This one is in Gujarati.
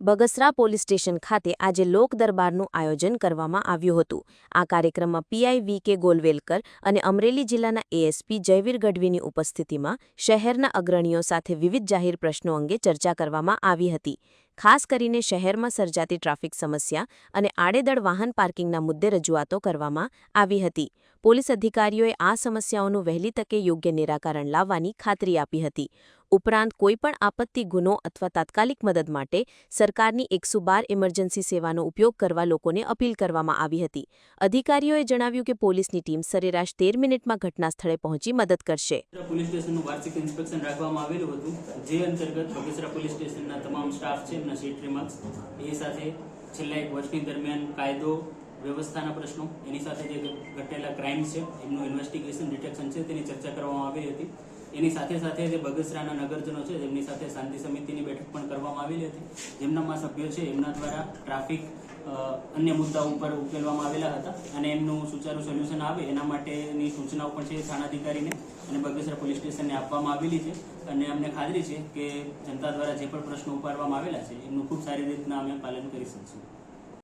બગસરા પોલીસ સ્ટેશન ખાતે આજે લોક દરબારનું આયોજન કરવામાં આવ્યું હતું। આ કાર્યક્રમમાં પીઆઈ વી.કે. ગોલવેલકર અને અમરેલી જિલ્લાના એએસપી જયવીર ગઢવીની ઉપસ્થિતિમાં શહેરના અગ્રણીઓ સાથે વિવિધ જાહેર પ્રશ્નો અંગે ચર્ચા કરવામાં આવી હતી। ખાસ કરીને શહેરમાં સર્જાતી ટ્રાફિક સમસ્યા અને આડેધડ વાહન પાર્કિંગના મુદ્દે રજૂઆતો કરવામાં આવી હતી। પોલીસ અધિકારીઓએ આ સમસ્યાઓનું વહેલી તકે યોગ્ય નિરાકરણ લાવવાની ખાતરી આપી હતી। ઉપરાંત કોઈપણ આપત્તિ ગુનો અથવા તાત્કાલિક મદદ માટે સરકારની 112 ઇમરજન્સી સેવાનો ઉપયોગ કરવા લોકોને અપીલ કરવામાં આવી હતી। અધિકારીઓએ જણાવ્યું કે પોલીસની ટીમ સરેરાશ 13 મિનિટમાં ઘટના સ્થળે પહોંચી મદદ કરશે। પોલીસ સ્ટેશનનું વાર્ષિક ઇન્સ્પેક્શન રાખવામાં આવેલું હતું, જે અંતર્ગત બગસરા પોલીસ સ્ટેશનના તમામ સ્ટાફ છે એમના સીટ રિમાર્ક્સ, એ સાથે છેલ્લા એક વર્ષની દરમિયાન કાયદો વ્યવસ્થાના પ્રશ્નો, એની સાથે જે ઘટેલા ક્રાઇમ છે એમનું ઇન્વેસ્ટિગેશન ડિટેક્શન છે તેની ચર્ચા કરવામાં આવી હતી। એની સાથે સાથે જે બગસરાના નગરજનો છે તેમની સાથે શાંતિ સમિતિની બેઠક પણ કરવામાં આવેલી હતી, જેમનામાં સભ્યો છે એમના દ્વારા ટ્રાફિક અન્ય મુદ્દાઓ ઉપર ઉકેલવામાં આવેલા હતા અને એમનું સુચારું સોલ્યુશન આવે એના માટેની સૂચનાઓ પણ છે થાણાધિકારીને અને બગસરા પોલીસ સ્ટેશનને આપવામાં આવેલી છે અને અમને ખાતરી છે કે જનતા દ્વારા જે પણ પ્રશ્નો ઉપાડવામાં આવેલા છે એમનું ખૂબ સારી રીતના અમે પાલન કરી શકીશું।